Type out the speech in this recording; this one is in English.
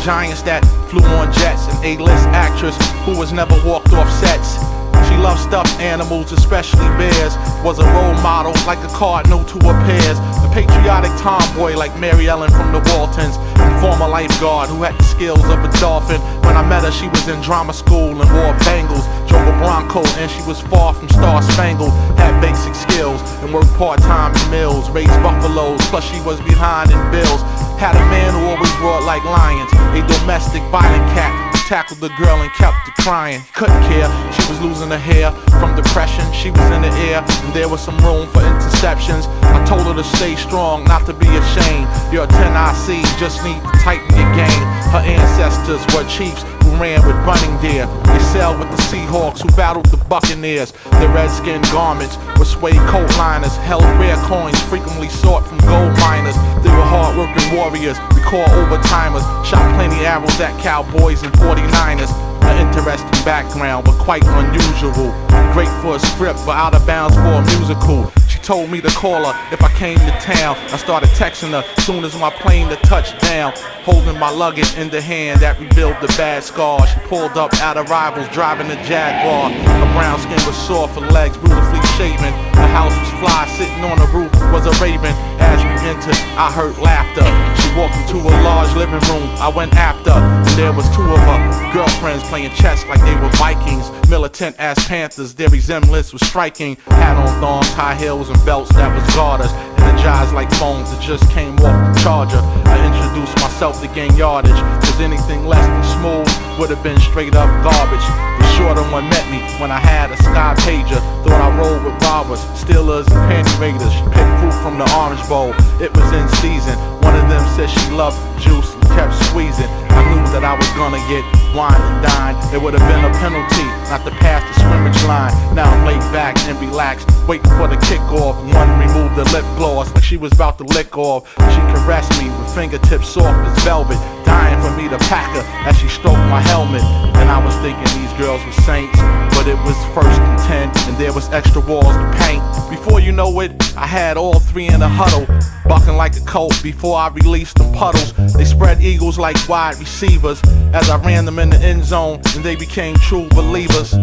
giants that flew on jets. An A-list actress who has never walked off sets. She loved stuffed animals, especially bears. Was a role model like a cardinal to her peers. A patriotic tomboy like Mary Ellen from the Waltons. And former lifeguard who had the skills of a dolphin. When I met her, she was in drama school and wore bangles. Drove a Bronco and she was far from star-spangled. Had basic skills and worked part-time in mills. Raised buffaloes, plus she was behind in bills. Had a man who always roared like lions. A domestic violent cat who tackled the girl and kept her crying. Couldn't care, she was losing her hair from depression. She was in the air and there was some room for interceptions. I told her to stay strong, not to be ashamed. You're a 10 IC, just need to tighten your game. Her ancestors were chiefs who ran with running deer. They sailed with the Seahawks who battled the Buccaneers. The redskin garments were suede coat liners. Held rare coins frequently sought from gold miners. They were hard-working warriors, we call overtimers. Shot plenty arrows at cowboys and 49ers. An interesting background, but quite unusual. Great for a script, but out of bounds for a musical. She told me to call her if I came to town. I started texting her soon as my plane to touch down. Holding my luggage in the hand that revealed the bad scar. She pulled up at arrivals driving a Jaguar. Her brown skin was soft, her legs beautifully shaven. Her house was fly, sitting on the roof was a raven. As we entered, I heard laughter. She walked into a large living room, I went after. And there was two of her girlfriends playing chess like they were Vikings. Militant as Panthers, their resemblance was striking. Hat on thongs, high heels and belts that was garters. Energized like phones that just came off the charger. I introduced myself to gain yardage, cause anything less than smooth would have been straight up garbage. The shorter one met me when I had a sky pager. Thought I rolled with robbers, stealers, and panty raiders. She picked fruit from the orange bowl, it was in season. One of them said she loved juice and kept squeezing. I knew that I was gonna get wine and dine. It would have been a penalty not to pass the scrimmage line. Now I'm laid back and relaxed, waiting for the kickoff. One removed the lip gloss like she was about to lick off. She caressed me with fingertips soft as velvet, dying for me to pack her as she stroked my helmet. And I was thinking these girls were saints, but it was 1st and 10 and there was extra walls to paint. Before you know it, I had all three in a huddle, bucking like a colt before I released them puddles. They spread eagles like wide receivers as I ran them in the end zone, and they became true believers.